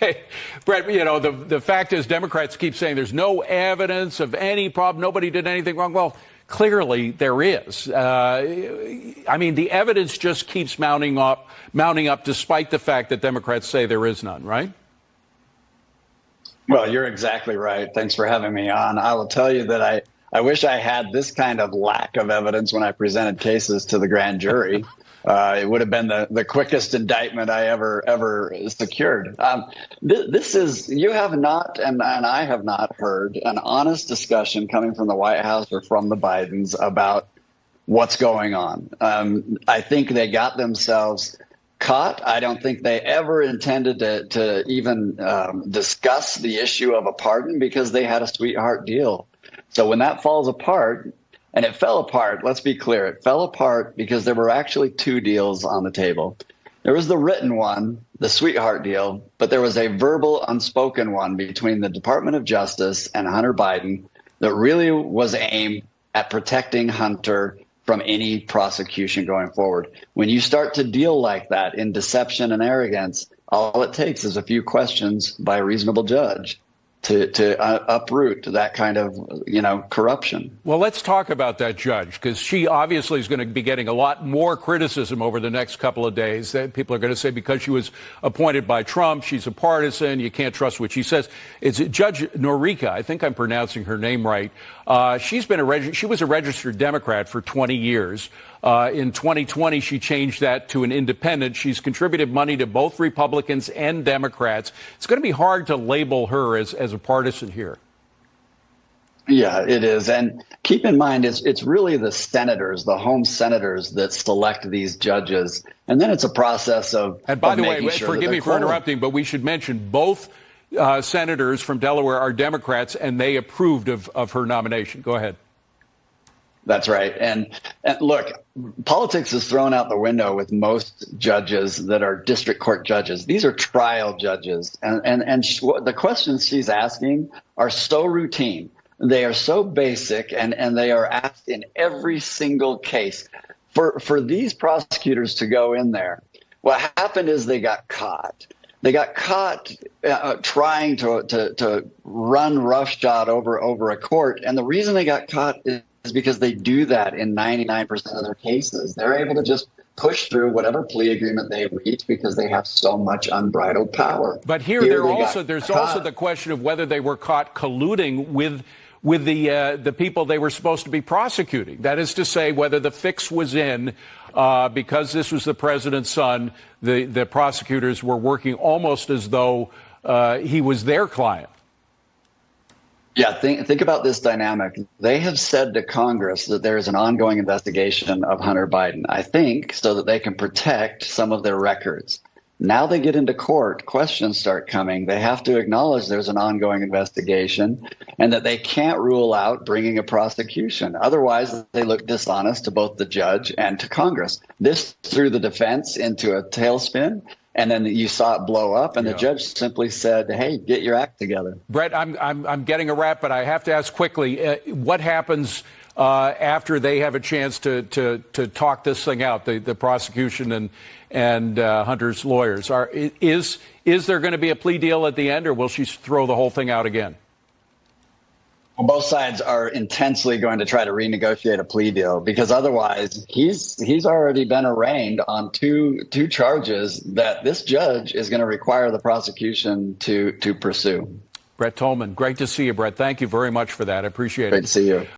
Hey, Brett, you know, the fact is Democrats keep saying there's no evidence of any problem. Nobody did anything wrong. Well, clearly there is. I mean, the evidence just keeps mounting up despite the fact that Democrats say there is none, right? Well, you're exactly right. Thanks for having me on. I will tell you that I wish I had this kind of lack of evidence when I presented cases to the grand jury. It would have been the quickest indictment I ever secured. This is, you have not, and I have not heard an honest discussion coming from the White House or from the Bidens about what's going on. I think they got themselves caught. I don't think they ever intended to even discuss the issue of a pardon because they had a sweetheart deal. So when that falls apart, and it fell apart, let's be clear, it fell apart because there were actually two deals on the table. There was the written one, the sweetheart deal, but there was a verbal, unspoken one between the Department of Justice and Hunter Biden that really was aimed at protecting Hunter from any prosecution going forward. When you start to deal like that in deception and arrogance, all it takes is a few questions by a reasonable judge to uproot that kind of, corruption. Well, let's talk about that judge, because she obviously is going to be getting a lot more criticism over the next couple of days. People are going to say because she was appointed by Trump, she's a partisan. You can't trust what she says. It's Judge Norika. I think I'm pronouncing her name right. She was a registered Democrat for 20 years. In 2020, she changed that to an independent. She's contributed money to both Republicans and Democrats. It's going to be hard to label her as a partisan here. Yeah, it is. And keep in mind, it's really the senators, the home senators, that select these judges. And then it's a process of. And by the way, forgive me for interrupting, but we should mention both senators from Delaware are Democrats, and they approved of her nomination. Go ahead. That's right. And look, politics is thrown out the window with most judges that are district court judges. These are trial judges. And the questions she's asking are so routine. They are so basic, and they are asked in every single case. For these prosecutors to go in there, what happened is they got caught. They got caught trying to run roughshod over a court. And the reason they got caught is because they do that in 99% of their cases. They're able to just push through whatever plea agreement they reach because they have so much unbridled power. But there's also the question of whether they were caught colluding with the people they were supposed to be prosecuting. That is to say, whether the fix was in because this was the president's son, the prosecutors were working almost as though he was their client. Yeah, think about this dynamic. They have said to Congress that there is an ongoing investigation of Hunter Biden, I think, so that they can protect some of their records. Now they get into court, questions start coming. They have to acknowledge there's an ongoing investigation and that they can't rule out bringing a prosecution. Otherwise, they look dishonest to both the judge and to Congress. This threw the defense into a tailspin. And then you saw it blow up, and the judge simply said, "Hey, get your act together." Brett, I'm getting a wrap, but I have to ask quickly: what happens after they have a chance to talk this thing out? The prosecution and Hunter's lawyers is there going to be a plea deal at the end, or will she throw the whole thing out again? Well, both sides are intensely going to try to renegotiate a plea deal because otherwise he's already been arraigned on two charges that this judge is going to require the prosecution to pursue. Brett Tolman, great to see you, Brett. Thank you very much for that. I appreciate it. Great to see you.